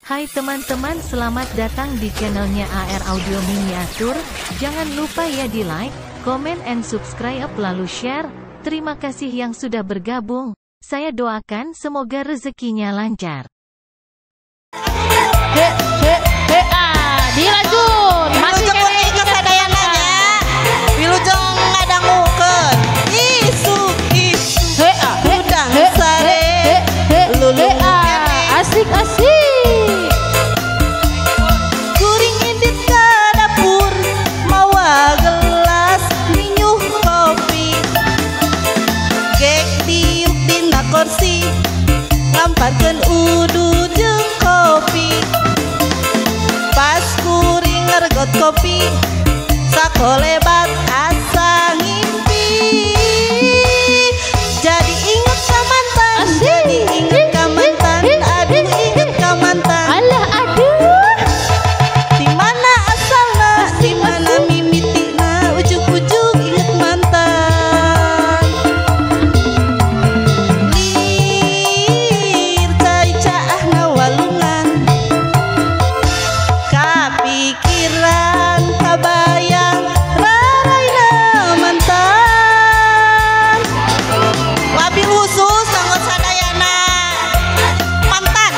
Hai teman-teman, selamat datang di channelnya AR Audio Miniatur. Jangan lupa ya di like, comment and subscribe lalu share. Terima kasih yang sudah bergabung. Saya doakan semoga rezekinya lancar. Dilanjut masih kene kesadayananya wilujeng ngadangukeun isu udang sare lulu asik kuring indit ka dapur mawa gelas minyuh kopi gek diuk dina kursi lamparkeun udud jeung kopi. Pas kuring ngergot kopi sakolebat asa ngimpi. Jadi inget ka mantan, jadi inget ka mantan, aduh inget ka mantan. Alah aduh, Dimana asalna, dimana mimitina, ujug-ujug inget mantan. Lir cai caahna walungan, kapikiran kabayang raraina mantan. Wabil khusus kanggo sadayana mantan.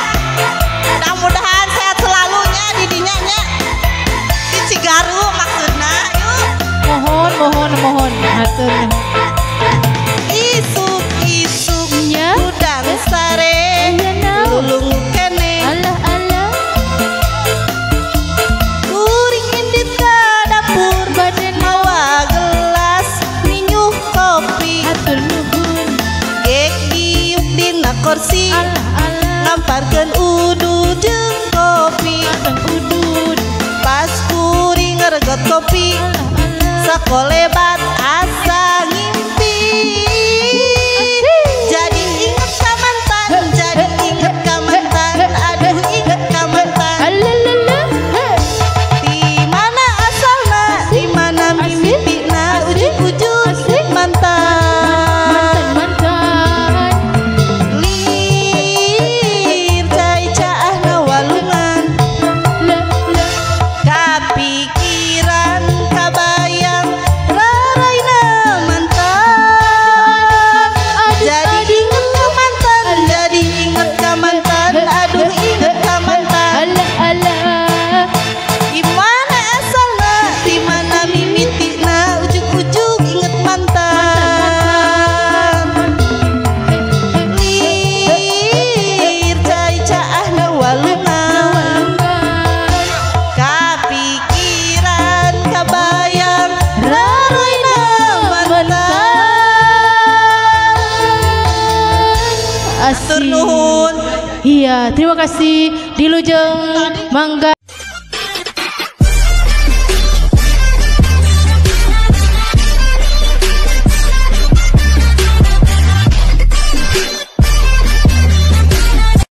Mudah-mudahan sehat selalunya di dinyanya di Cigaru maksudna. Yuk mohon hatur. isuk-isuk Nya? udang sare Iya, naon? lulung kene Alah kuring indit ka dapur badan mawa gelas minyuh kopi hatur nuhun. gek diuk dina kursi Alah lamparkeun udud jeung kopi. abang udud. Pas kuring ngergot kopi sakolebat asa ngimpi. Jadi inget ka mantan, jadi inget ka mantan, aduh inget ka mantan. Alah Di mana asalna, di mana mimitina, ujug-ujug mantan. mantan. Lir cai caahna walungan, kapikiran kabayang raraina mantan. Jadi inget ka mantan, jadi inget ka mantan, aduh inget ka mantan. Alah Dimana asalna, dimana mimitina, ujug-ujug inget mantan. Lir cai caahna walungan, kapikiran kabayang raraina mantan. Atur nuhun. Iya, terima kasih Dilujeng Mangga.